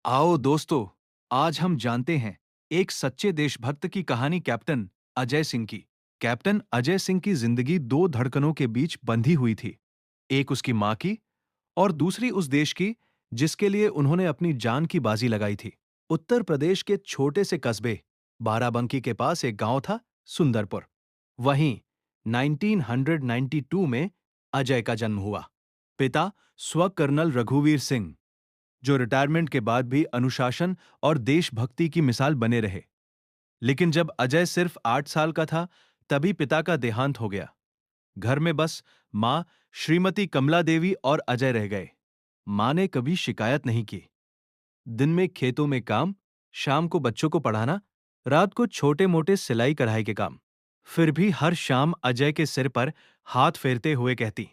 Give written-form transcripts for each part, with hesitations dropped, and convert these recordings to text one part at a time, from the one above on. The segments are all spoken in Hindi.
आओ दोस्तों, आज हम जानते हैं एक सच्चे देशभक्त की कहानी कैप्टन अजय सिंह की। कैप्टन अजय सिंह की जिंदगी दो धड़कनों के बीच बंधी हुई थी। एक उसकी मां की और दूसरी उस देश की जिसके लिए उन्होंने अपनी जान की बाजी लगाई थी। उत्तर प्रदेश के छोटे से कस्बे बाराबंकी के पास एक गांव था, सुंदरपुर। वहीं 1992 में अजय का जन्म हुआ। पिता स्व कर्नल रघुवीर सिंह, जो रिटायरमेंट के बाद भी अनुशासन और देशभक्ति की मिसाल बने रहे। लेकिन जब अजय सिर्फ 8 साल का था, तभी पिता का देहांत हो गया। घर में बस मां श्रीमती कमला देवी और अजय रह गए। मां ने कभी शिकायत नहीं की। दिन में खेतों में काम, शाम को बच्चों को पढ़ाना, रात को छोटे मोटे सिलाई कढ़ाई के काम। फिर भी हर शाम अजय के सिर पर हाथ फेरते हुए कहती,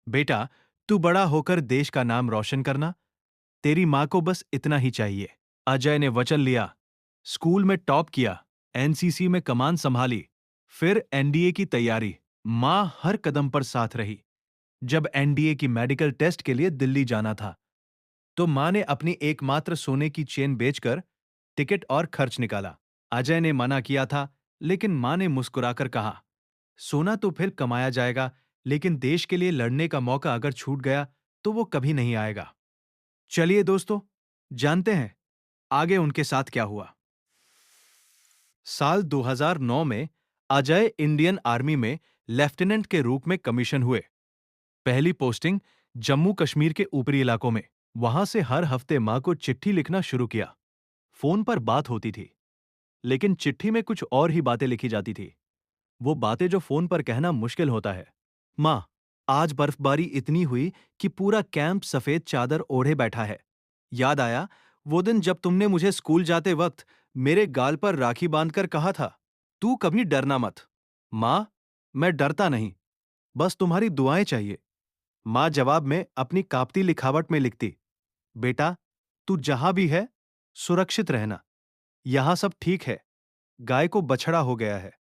बेटा, तू बड़ा होकर देश का नाम रोशन करना। तेरी मां को बस इतना ही चाहिए। अजय ने वचन लिया, स्कूल में टॉप किया, एनसीसी में कमान संभाली, फिर एनडीए की तैयारी। मां हर कदम पर साथ रही। जब एनडीए की मेडिकल टेस्ट के लिए दिल्ली जाना था, तो मां ने अपनी एकमात्र सोने की चेन बेचकर टिकट और खर्च निकाला। अजय ने मना किया था, लेकिन मां ने मुस्कुराकर कहा, सोना तो फिर कमाया जाएगा, लेकिन देश के लिए लड़ने का मौका अगर छूट गया, तो वो कभी नहीं आएगा। चलिए दोस्तों, जानते हैं आगे उनके साथ क्या हुआ। साल 2009 में अजय इंडियन आर्मी में लेफ्टिनेंट के रूप में कमीशन हुए। पहली पोस्टिंग जम्मू कश्मीर के ऊपरी इलाकों में। वहां से हर हफ्ते मां को चिट्ठी लिखना शुरू किया। फोन पर बात होती थी, लेकिन चिट्ठी में कुछ और ही बातें लिखी जाती थी। वो बातें जो फोन पर कहना मुश्किल होता है। मां, आज बर्फबारी इतनी हुई कि पूरा कैंप सफेद चादर ओढ़े बैठा है। याद आया वो दिन जब तुमने मुझे स्कूल जाते वक्त मेरे गाल पर राखी बांधकर कहा था, तू कभी डरना मत। मां, मैं डरता नहीं, बस तुम्हारी दुआएं चाहिए। मां जवाब में अपनी कांपती लिखावट में लिखती, बेटा, तू जहां भी है, सुरक्षित रहना। यहां सब ठीक है। गाय को बछड़ा हो गया है।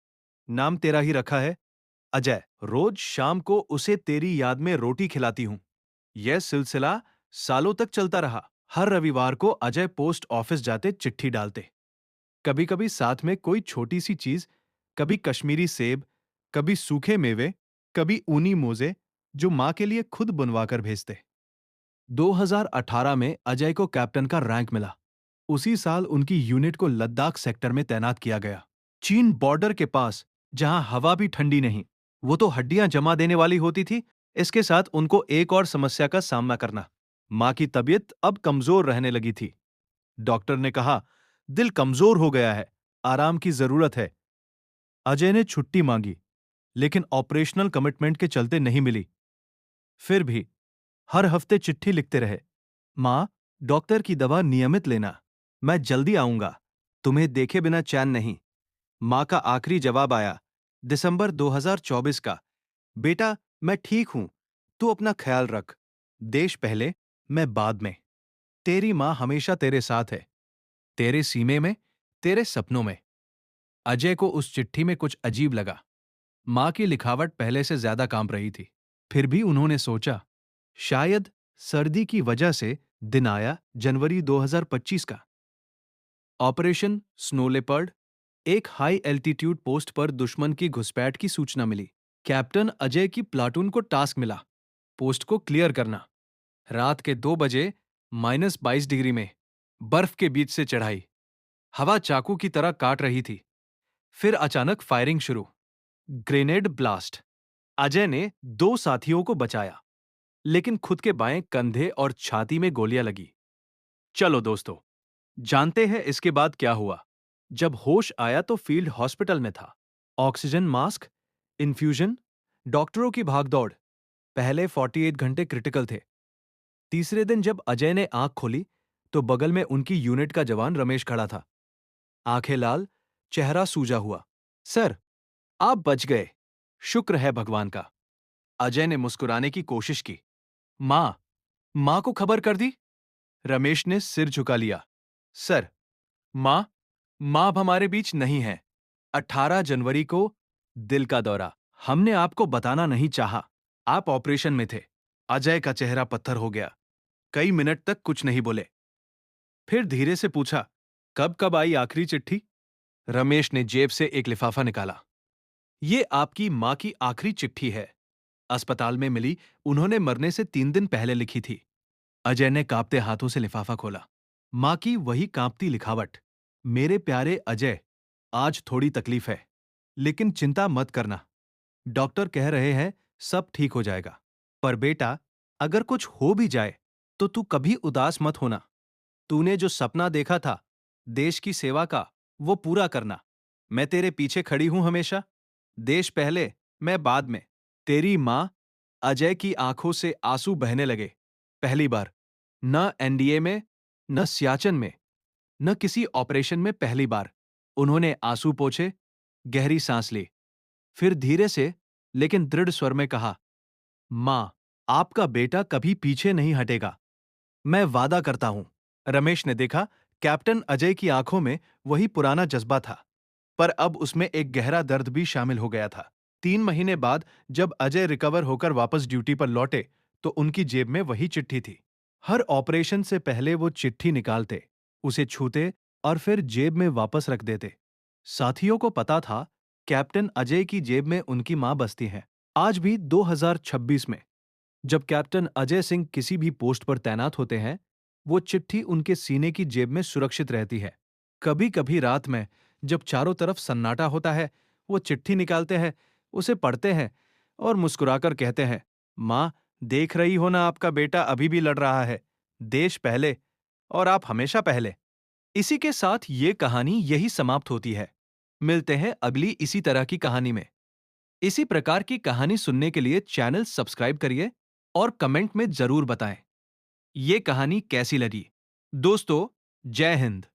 नाम तेरा ही रखा है, अजय। रोज शाम को उसे तेरी याद में रोटी खिलाती हूं। यह सिलसिला सालों तक चलता रहा। हर रविवार को अजय पोस्ट ऑफिस जाते चिट्ठी डालते। कभी कभी साथ में कोई छोटी सी चीज, कभी कश्मीरी सेब, कभी सूखे मेवे, कभी ऊनी मोजे, जो मां के लिए खुद बुनवा कर भेजते। 2018 में अजय को कैप्टन का रैंक मिला। उसी साल उनकी यूनिट को लद्दाख सेक्टर में तैनात किया गया। चीन बॉर्डर के पास, जहां हवा भी ठंडी नहीं, वो तो हड्डियां जमा देने वाली होती थी। इसके साथ उनको एक और समस्या का सामना करना। मां की तबीयत अब कमजोर रहने लगी थी। डॉक्टर ने कहा, दिल कमजोर हो गया है, आराम की जरूरत है। अजय ने छुट्टी मांगी, लेकिन ऑपरेशनल कमिटमेंट के चलते नहीं मिली। फिर भी हर हफ्ते चिट्ठी लिखते रहे, मां, डॉक्टर की दवा नियमित लेना, मैं जल्दी आऊंगा, तुम्हें देखे बिना चैन नहीं। मां का आखिरी जवाब आया दिसंबर 2024 का, बेटा, मैं ठीक हूं, तू अपना ख्याल रख। देश पहले, मैं बाद में। तेरी मां हमेशा तेरे साथ है, तेरे सीने में, तेरे सपनों में। अजय को उस चिट्ठी में कुछ अजीब लगा। मां की लिखावट पहले से ज्यादा कांप रही थी। फिर भी उन्होंने सोचा, शायद सर्दी की वजह से दिन आया जनवरी 2025 का। Operation snow leopard. एक हाई एल्टीट्यूड पोस्ट पर दुश्मन की घुसपैठ की सूचना मिली। कैप्टन अजय की प्लाटून को टास्क मिला, पोस्ट को क्लियर करना। रात के 2 बजे -22 डिग्री में बर्फ के बीच से चढ़ाई। हवा चाकू की तरह काट रही थी। फिर अचानक फायरिंग शुरू। Grenade blast. अजय ने 2 साथियों को बचाया, लेकिन खुद के बाएं कंधे और छाती में गोलियां लगी। चलो दोस्तों, जानते हैं इसके बाद क्या हुआ। जब होश आया तो फील्ड हॉस्पिटल में था। ऑक्सीजन मास्क, इन्फ्यूजन, डॉक्टरों की भागदौड़। पहले 48 घंटे क्रिटिकल थे। तीसरे दिन जब अजय ने आंख खोली, तो बगल में उनकी यूनिट का जवान रमेश खड़ा था। आंखें लाल, चेहरा सूजा हुआ। सर, आप बच गए, शुक्र है भगवान का। अजय ने मुस्कुराने की कोशिश की। मां, मां को खबर कर दी? रमेश ने सिर झुका लिया। सर, मां, मां अब हमारे बीच नहीं है। 18 जनवरी को दिल का दौरा। हमने आपको बताना नहीं चाहा, आप ऑपरेशन में थे। अजय का चेहरा पत्थर हो गया। कई मिनट तक कुछ नहीं बोले। फिर धीरे से पूछा, कब कब आई आखिरी चिट्ठी? रमेश ने जेब से एक लिफाफा निकाला। ये आपकी माँ की आखिरी चिट्ठी है। अस्पताल में मिली, उन्होंने मरने से 3 दिन पहले लिखी थी। अजय ने कांपते हाथों से लिफाफा खोला। माँ की वही कांपती लिखावट। मेरे प्यारे अजय, आज थोड़ी तकलीफ है, लेकिन चिंता मत करना। डॉक्टर कह रहे हैं सब ठीक हो जाएगा। पर बेटा, अगर कुछ हो भी जाए तो तू कभी उदास मत होना। तूने जो सपना देखा था देश की सेवा का, वो पूरा करना। मैं तेरे पीछे खड़ी हूं हमेशा। देश पहले, मैं बाद में। तेरी मां। अजय की आंखों से आंसू बहने लगे। पहली बार। न एनडीए में, न सियाचन में, न किसी ऑपरेशन में, पहली बार। उन्होंने आंसू पोंछे, गहरी सांस ली। फिर धीरे से लेकिन दृढ़ स्वर में कहा, मां, आपका बेटा कभी पीछे नहीं हटेगा। मैं वादा करता हूं। रमेश ने देखा, कैप्टन अजय की आंखों में वही पुराना जज्बा था, पर अब उसमें एक गहरा दर्द भी शामिल हो गया था। 3 महीने बाद जब अजय रिकवर होकर वापस ड्यूटी पर लौटे, तो उनकी जेब में वही चिट्ठी थी। हर ऑपरेशन से पहले वो चिट्ठी निकालते, उसे छूते और फिर जेब में वापस रख देते। साथियों को पता था, कैप्टन अजय की जेब में उनकी मां बसती है। आज भी 2026 में जब कैप्टन अजय सिंह किसी भी पोस्ट पर तैनात होते हैं, वो चिट्ठी उनके सीने की जेब में सुरक्षित रहती है। कभी कभी रात में जब चारों तरफ सन्नाटा होता है, वो चिट्ठी निकालते हैं, उसे पढ़ते हैं और मुस्कुराकर कहते हैं, मां, देख रही हो ना, आपका बेटा अभी भी लड़ रहा है। देश पहले, और आप हमेशा पहले। इसी के साथ ये कहानी यही समाप्त होती है। मिलते हैं अगली इसी तरह की कहानी में। इसी प्रकार की कहानी सुनने के लिए चैनल सब्सक्राइब करिए और कमेंट में जरूर बताएं ये कहानी कैसी लगी। दोस्तों, जय हिंद।